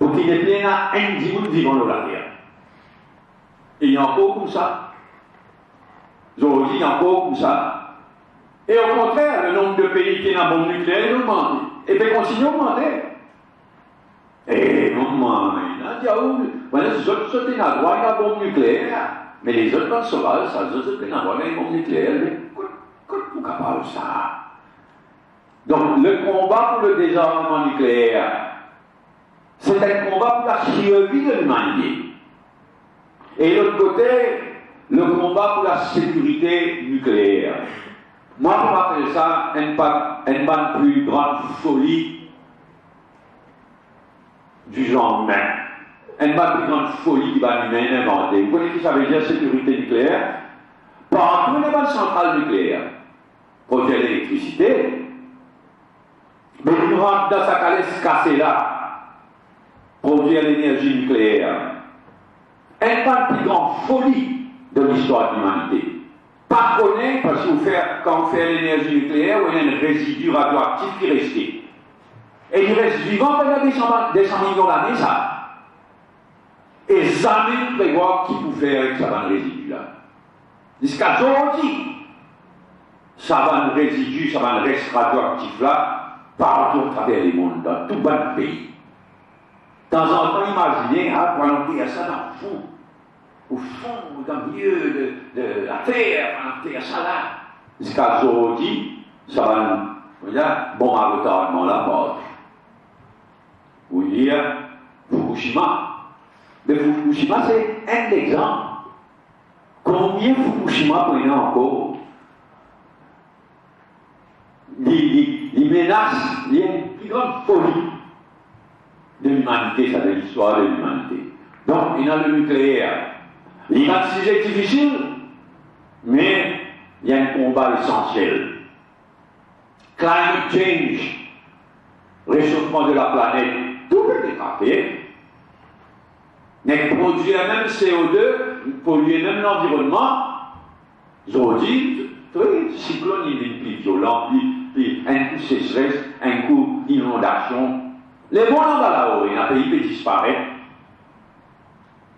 pour qu'il n'y ait plein à un dimanche vivant dans la terre. Et il y a encore comme ça. Aujourd'hui, il y a encore comme ça. Et au contraire, le nombre de pays qui ont une bombe nucléaire, il augmente. Et bien, continue à augmenter. Et non, il a dit, voilà, les autres sont en droit, il y a une bombe nucléaire. Mais les autres sont sauvages, ça, les autres sont en droit, il y a une bombe nucléaire. Mais pourquoi capable de ça? Donc, le combat pour le désarmement nucléaire, c'est un combat pour la survie de l'humanité. Et de l'autre côté, le combat pour la sécurité nucléaire. Moi, je m'appelle ça une plus grande folie du genre humain. Une plus grande folie du ban humain inventée. Vous connaissez ce que ça veut dire sécurité nucléaire? Partout les bonnes centrales nucléaires produisent l'électricité, mais une rentre dans sa calèche cassée là, produire l'énergie nucléaire. Une plus grande folie de l'histoire de l'humanité. Pas connaître, parce que quand on fait l'énergie nucléaire, il y a un résidu radioactif qui reste. Et il reste vivant pendant des 100 millions d'années, ça. Et jamais prévoir qui peut faire avec ce résidu-là. Jusqu'à aujourd'hui, ça va un résidu, ça va un reste radioactif-là, partout à travers les mondes, dans tout le pays. De temps en temps, imaginez, planter ça dans le fond. Au fond, dans le milieu de la terre, ça là. Jusqu'à aujourd'hui, ça va bon à retardement la porte. Vous dire, Fukushima. Mais Fukushima, c'est un exemple. Combien Fukushima prenait encore? Les menaces, il y a une plus grande folie de l'humanité, ça de l'histoire de l'humanité. Donc, il y a le nucléaire. Il y a un sujet difficile, mais il y a un combat essentiel. Climate change, réchauffement de la planète, tout peut être écarté. Mais produire même CO2, polluer même l'environnement, aujourd'hui, cyclone, il est plus violent, puis un coup de sécheresse, un coup d'inondation. Les bons là-haut, il y a un pays qui disparaît.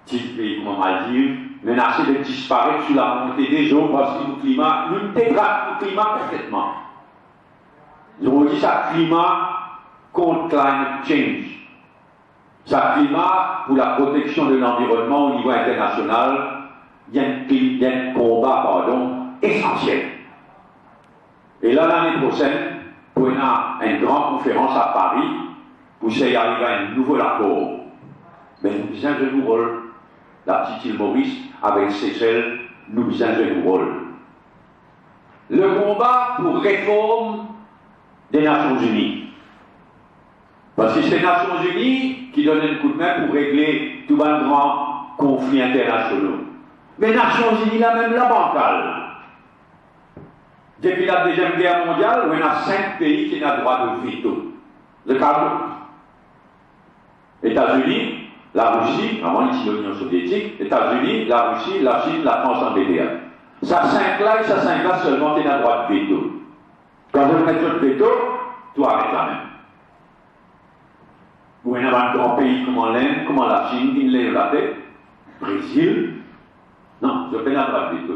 Pays, comment mal dire, menacé de disparaître sous la montée des eaux parce que le climat, nous dégrade le climat complètement. Nous dit ça climat contre climate change. Ça climat pour la protection de l'environnement au niveau international, il y a un combat, essentiel. Et là, l'année prochaine, pour une grande conférence à Paris, pour y arriver à un nouvel accord. Mais nous besoin de nous rôle. La petite île Maurice, avec Seychelles, nous besoin de nous rôle. Le combat pour réforme des Nations Unies. Parce que c'est les Nations Unies qui donnent un coup de main pour régler tout un grand conflit international. Mais les Nations Unies, là même la bancale. Depuis la Deuxième Guerre mondiale, il y a 5 pays qui ont le droit de veto. Le Canada, États-Unis, la Russie, avant l'Union soviétique, les États-Unis, la Russie, la Chine, la France en BDA. Ça 5-là et ça 5-là seulement, tu as le droit de veto. Quand vous mettez le veto, tu arrêtes la même. Vous avez un grand pays comme l'Inde, comme la Chine, qui lève la tête, Brésil, non, je n'ai pas le droit de veto.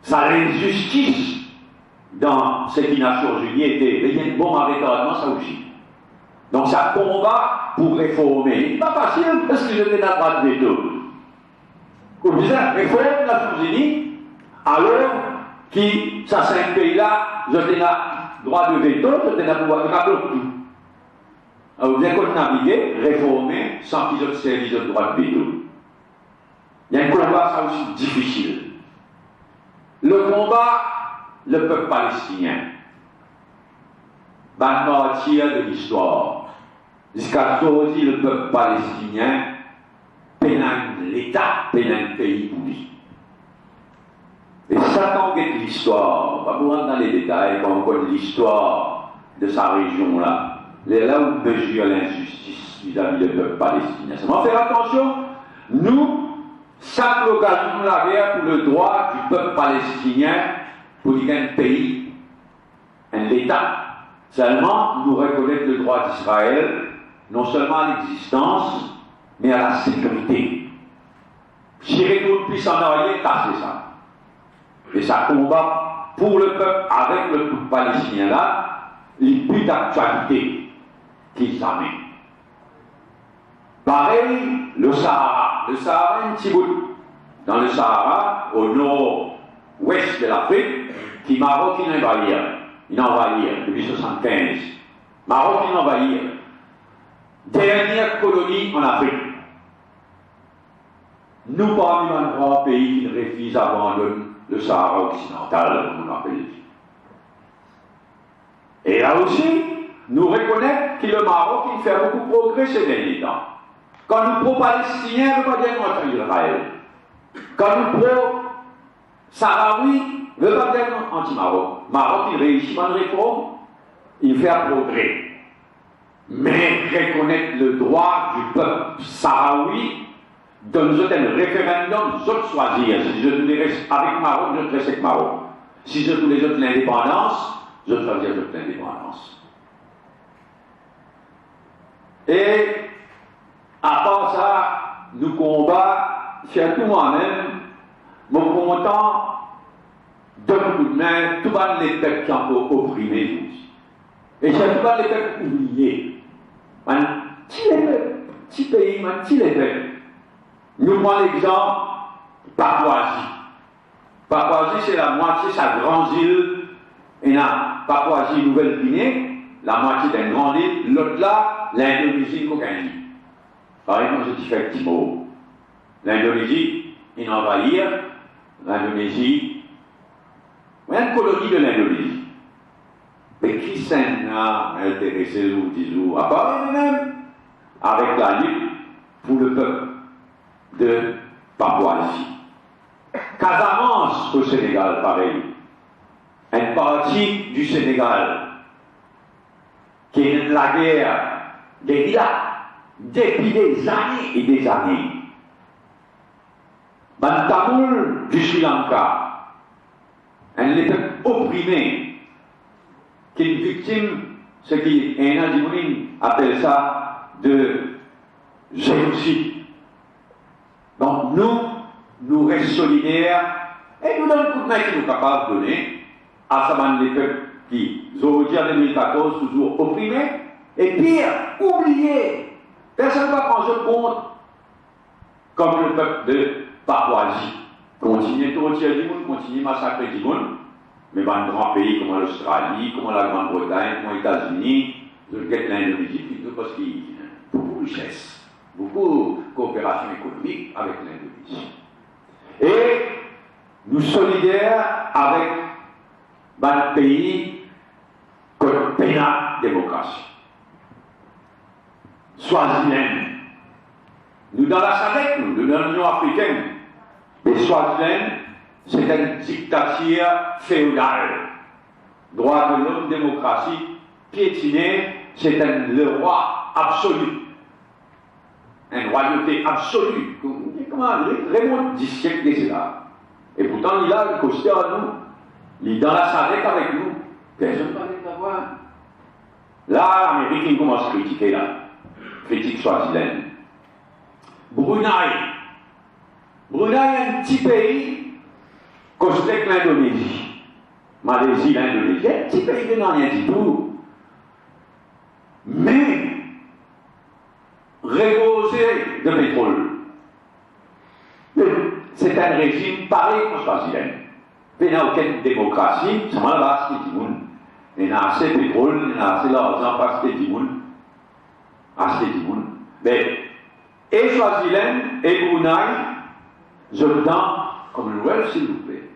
Ça l'injustice dans ce que les Nations Unies étaient. Mais il y a une bombe à retardement, ça aussi. Donc ça combat pour réformer. C'est pas facile parce que je n'ai pas le droit de veto. Comme je disais, réforme les Nations Unies, alors qui, ça 5 pays-là, je n'ai pas le droit de veto, je n'ai pas le pouvoir de bloquer tout. Alors vous avez qu'on naviguer, réformer, sans qu'ils aient servi de droit de veto. Il y a un combat, ça aussi, difficile. Le combat, le peuple palestinien. Martyr de l'histoire. Jusqu'à aujourd'hui, le peuple palestinien pénètre l'État, pénètre le pays pour lui. Et ça, quand on guette l'histoire, on va vous rentrer dans les détails, quand on connaît l'histoire de sa région-là, là où on mesure l'injustice vis-à-vis du peuple palestinien. Ça va faire attention, nous, chaque occasion de la guerre pour le droit du peuple palestinien pour dire un pays, un État. Seulement, nous reconnaître le droit d'Israël non seulement à l'existence, mais à la sécurité. Si retourne plus en arrière, c'est ça. Et ça combat pour le peuple, avec le peuple palestinien là, les buts d'actualité qu'ils amènent. Pareil, le Sahara. Le Sahara est un petit bout. Dans le Sahara, au nord-ouest de l'Afrique, qui Maroc il envahit depuis 1975. Maroc il envahit. Dernière colonie en Afrique. Nous, parmi les grands pays qui refusent abandonner le Sahara occidental, comme on appelle. Et là aussi, nous reconnaissons que le Maroc il fait beaucoup de progrès ces derniers temps. Quand nous pro-palestiniens, ne veut pas dire contre Israël. Quand nous pro-sahraouis, ne veut pas dire anti-Maroc. Maroc, il réussit dans une réforme, il fait un progrès. Mais reconnaître le droit du peuple sahraoui, de nous autres un référendum, nous autres choisir. Si je voulais rester avec Maroc, je reste avec Maroc. Si je voulais autres l'indépendance, je choisis l'indépendance. Et à part ça, nous combat, surtout moi-même, me content de beaucoup de main, tout les peuples qui ont opprimé aussi. Et surtout les peuples oubliés. Petit pays, petit les peuples. Nous prenons l'exemple Papouasie. Papouasie, c'est la moitié de sa grande île. Et là, Papouasie, Nouvelle-Guinée, la moitié d'une grande île. L'autre là, l'Indonésie, Cocainie. Par exemple, je dis fait un petit mot. L'Indonésie, ils envahirent. L'Indonésie, il y a une colonie de l'Indonésie. Mais qui s'est intéressé ou disons, à part eux-mêmes, avec la lutte pour le peuple de Papouasie. Casamance au Sénégal, pareil. Une partie du Sénégal qui est la guerre depuis des années et des années. Bantamoul du Sri Lanka, un peuple opprimé, qui est une victime, ce qui appelle ça de génocide. Donc nous restons solidaires et nous donnons tout le monde qui nous est capable de donner à ce les peuples qui, aujourd'hui en 2014, toujours opprimés, et pire, oubliés. Personne ne va prendre compte comme le peuple de Papouasie. Continuer tout entier du monde, continuer massacrer du monde, mais dans un grand pays comme l'Australie, comme la Grande-Bretagne, comme les États-Unis, je regrette l'Indonésie plutôt parce qu'il y a beaucoup de richesse, beaucoup de coopération économique avec l'Indonésie. Et nous solidaires avec un pays comme pénal démocratie. Swaziland. Nous dans la SADC, nous dans l'Union africaine. Mais Swaziland, c'est une dictature féodale. Droit de l'homme, démocratie, piétinée, c'est le roi absolu. Une royauté absolue. Comment Raymond du siècle des là. Et pourtant, il a le costé à nous. Il est dans la SADC avec nous. Personne ne va les avoir. Là, l'Amérique il commence à critiquer là. Critique Swaziland. Brunei. Brunei est un petit pays costé que l'Indonésie. Malaisie, l'Indonésie, un petit pays de rien du tout. Mais reposé de pétrole. C'est un régime pareil qu'au Swaziland. Il n'y a aucune démocratie, c'est mal là, c'est du monde. Il y a assez de pétrole, il y a assez d'argent, parce que c'est du monde. Assez du monde. Mais, et Swaziland et Brunei, je le donne Commonwealth, s'il vous plaît.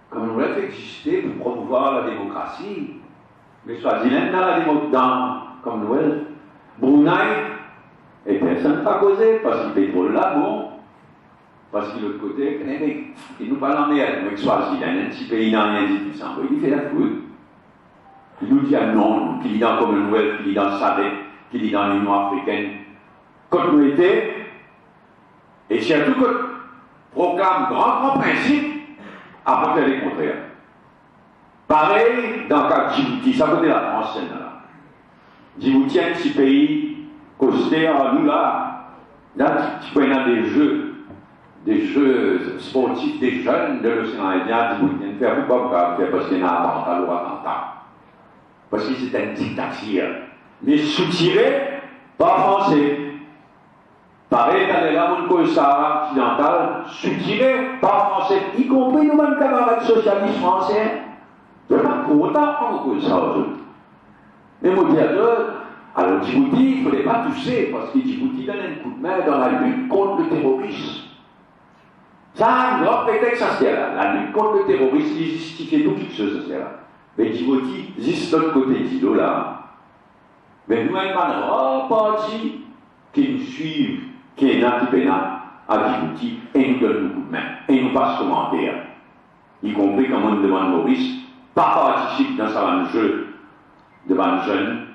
Commonwealth existait pour promouvoir la démocratie. Mais Swaziland dans Commonwealth. Brunei, et personne ne va causer, parce que le pétrole là, bon. Parce que de l'autre côté, il nous parle en merde, avec Swaziland, un petit pays dans rien du tout, il fait la foule. Il nous dit non, qu'il est dans Commonwealth, qu'il est dans SADC, qu'il est dans l'Union africaine. Quand nous étions, et surtout que proclame grand principe, après faire les contraires. Pareil dans le cas de Djibouti, ça côté la France, là. Djibouti est un petit pays Costé, nous là, tu peux y des jeux sportifs des jeunes de l'océan Indien, qui faire pourquoi parce qu'il y a un attentat. Parce que c'est un dictature. Mais soutiré, pas français. Pareil, dans les langues du Sahara occidental, soutiré, pas français, y compris nous-mêmes camarades socialistes français. Je ne sais pas pour autant qu'on ça aux autres. Mais moi, je dis à eux, alors Djibouti, il ne fallait pas toucher, parce que Djibouti donne un coup de main dans la lutte contre le terrorisme. Ça a un grand prétexte à ce là. La lutte contre le terrorisme, il justifiait tout quelque chose à ce là. Mais Djibouti, juste de l'autre côté d'îlot là. Mais nous-mêmes, on parti qui nous suivent, qui est Nati-Pénat à Djibouti, et nous donnent un coup de main, et nous passent commentaire. Y compris quand on nous demande Maurice, pas participe dans ce jeu devant les jeunes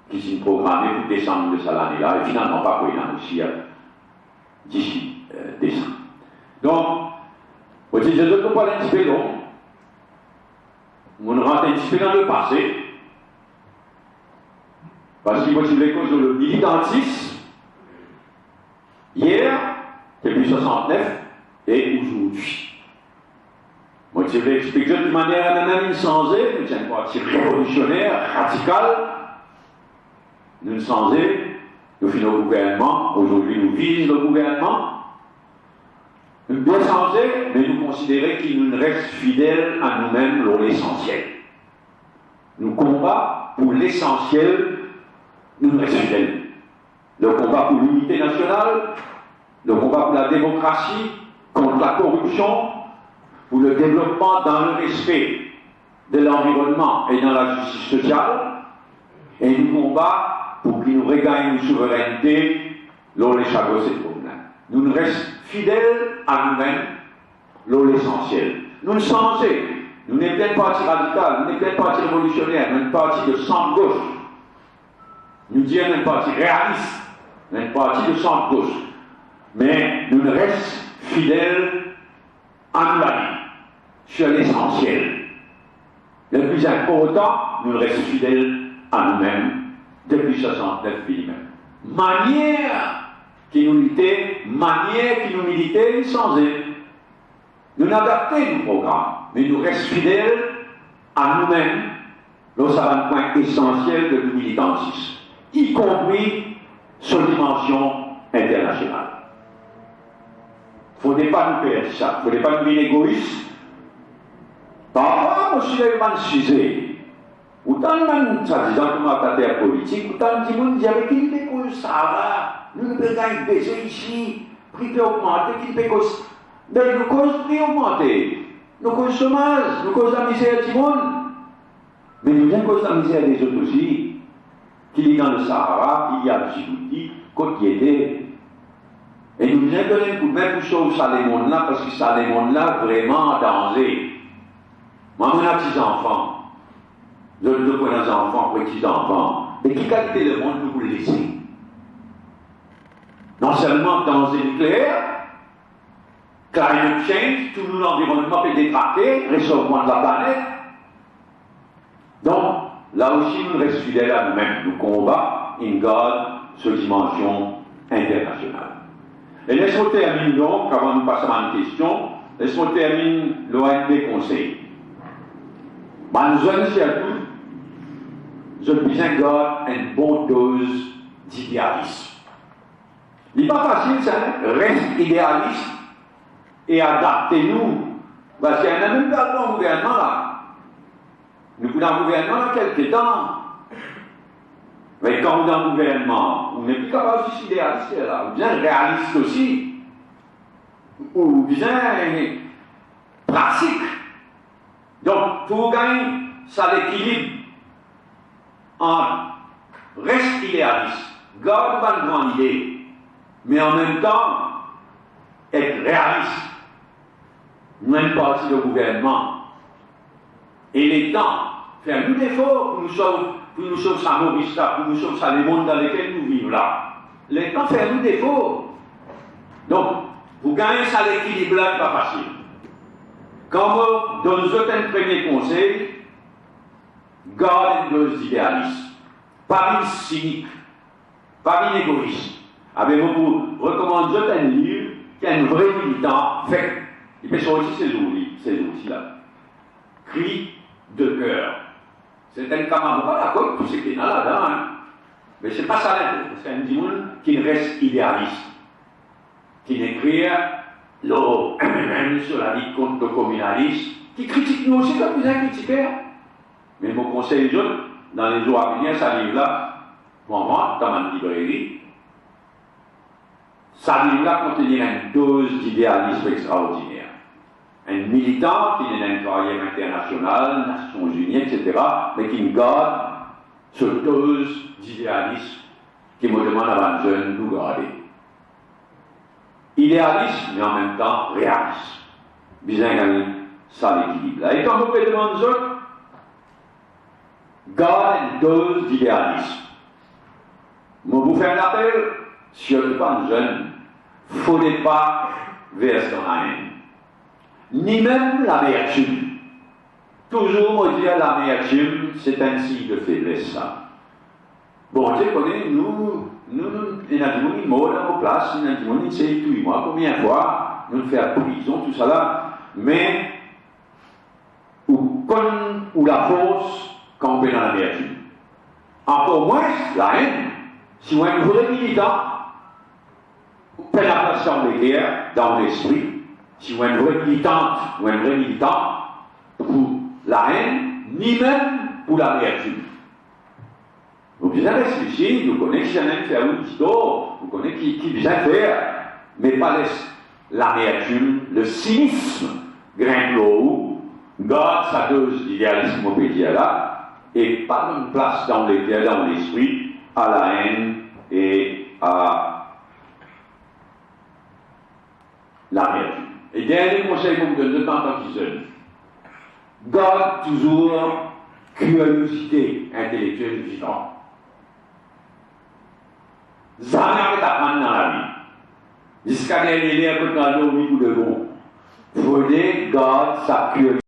qui sont programmés pour décembre de cette année-là, et finalement pas pour y en aussi d'ici décembre. Donc, je ne peux pas un petit peu long. On rentre un petit peu dans le passé. Parce qu'il faut suivre les causes de le militantisme. Hier, depuis 69, et aujourd'hui. Moi, je vais expliquer de manière même insensée, nous sommes un parti révolutionnaire, radical. Nous sommes nous faisons le gouvernement, aujourd'hui nous visons le gouvernement. Nous bien changé, mais nous considérons qu'il nous reste fidèle à nous-mêmes pour l'essentiel. Nous combat pour l'essentiel, nous nous restons fidèles. Le combat pour l'unité nationale, le combat pour la démocratie, contre la corruption, pour le développement dans le respect de l'environnement et dans la justice sociale, et nous combat pour qu'il nous regagne une souveraineté lors des chagrins de ces problèmes. Nous nous restons fidèles à nous-mêmes, l'essentiel. Nous ne changeons. Nous n'sommes pas un parti radical, nous n'sommes pas un parti révolutionnaire, nous sommes un parti de centre-gauche. Nous disons un parti réaliste, nous sommes un parti de centre-gauche. Mais nous restons fidèles à nous-mêmes, sur l'essentiel. Le plus important, nous restons fidèles à nous-mêmes depuis 69 pays même. Manière qui nous luttait, manière qui nous militait, changé. Nous adaptons nos programmes, mais nous restons fidèles à nous-mêmes, lorsque ça va un point essentiel de nos militantisme, y compris sur dimension internationale. Il ne faudrait pas nous perdre ça, il ne faudrait pas nous être égoïstes. Parfois, moi, je suis un sujet. Autant de soi-disant commentateur politique, autant de gens disent avec qui il est ça va, nous ne pouvons pas baisser ici, prix peut augmenter, qui peut cause. Mais nous cause prix augmenter, nous cause chômage, nous cause la misère du monde. Mais nous avons cause la misère des autres aussi, qui est dans le Sahara, qui est à Djibouti, côte qui était. Et nous avons donné un coup de main pour sauver ça les mondes là, parce que ça les mondes là vraiment en danger. Moi, j'ai des petits enfants. Je ne veux pas des enfants, petits-enfants. Mais qui qualité le monde nous le laisser? Non seulement dans le nucléaire, climate change, tout l'environnement peut détraquer, réchauffement de la planète. Donc, là aussi, nous restons fidèles à nous-mêmes. Nous combattons in God sur dimension internationale. Et laisse-moi terminer donc, avant de passer à une question, laisse-moi terminer l'ONP Conseil. Nous avons surtout, je besoin de God une bonne dose d'idéalisme. Il n'est pas facile, ça, reste idéaliste et adaptez-nous. Parce qu'il y en a même pas dans le gouvernement là. Nous sommes dans le gouvernement là quelques temps. Mais quand on est dans le gouvernement, on n'est plus capable de s'idéaliser là. On devient réaliste aussi. Ou bien pratique. Donc, pour gagner, ça l'équilibre entre reste idéaliste, garde une grande idée, mais en même temps, être réaliste. Même partie du gouvernement. Et les temps, faire nous efforts pour nous sauver ça Maurice là, pour nous sauver ça les mondes dans lesquels nous vivons là. Les temps, faire nous efforts. Donc, pour gagner ça l'équilibre là, c'est pas facile. Quand vous donnez un premier conseil, gardez une dose d'idéalisme. Pas une cynique. pas bien égoïste. Avez-vous pour recommander un livre qui est un vrai militant fait. Il peut sortir ces outils-là. Cri de cœur. C'est un camarade, pas d'accord avec tout ce qui est là-dedans, hein. Mais c'est pas ça l'intérêt. C'est un dimanche qui reste idéaliste. Qui n'écrit même sur la lutte contre le communalisme, qui critique nous aussi comme vous avez critiqué. Mais mon conseil jeune, dans les jours à venir, ça livre-là, pour moi, dans ma librairie, ça livre-là contenir une dose d'idéalisme extraordinaire. Un militant qui est dans une carrière internationale, Nations Unies, etc., mais qui garde cette dose d'idéalisme qui me demande à un jeune de nous garder. Idéalisme, mais en même temps réalisme. Bien gagné, ça l'équilibre là. Et quand vous pouvez demander aux autres, garde une dose d'idéalisme. Moi, vous faites un appel, surtout pas un jeune, il ne faudrait pas verser dans la haine. Ni même l'amertume. Toujours, on dit l'amertume, c'est un signe de faiblesse, ça. Bon, Dieu connaît, nous, il y a des gens qui meurent dans nos places, il y a des gens qui essayent de tuer moi, combien de fois, nous faire prison, tout ça là, mais, ou la force, quand on est dans l'amertume. Encore moins, la haine, si on est un vrai militant, on peut la place dans les guerres, dans l'esprit, si vous êtes un vrai militante ou un vrai militant, pour la haine, ni même pour l'amertume. Vous bien réfléchir, vous connaissez qui faire une histoire, vous connaissez qui bien faire, mais pas l'amertume, le cynisme, grimpe le haut, garde sa dose d'idéalisme au pays là, et pas une place dans l'esprit à la haine et à l'amertume. Et dernier conseil qu'on me donne de temps en temps jeune, garde toujours curiosité intellectuelle vivante. Jamais avec apprendre dans la vie. Jusqu'à dernier lien que tu as dormi pour de bon. Prenez garde sa curiosité.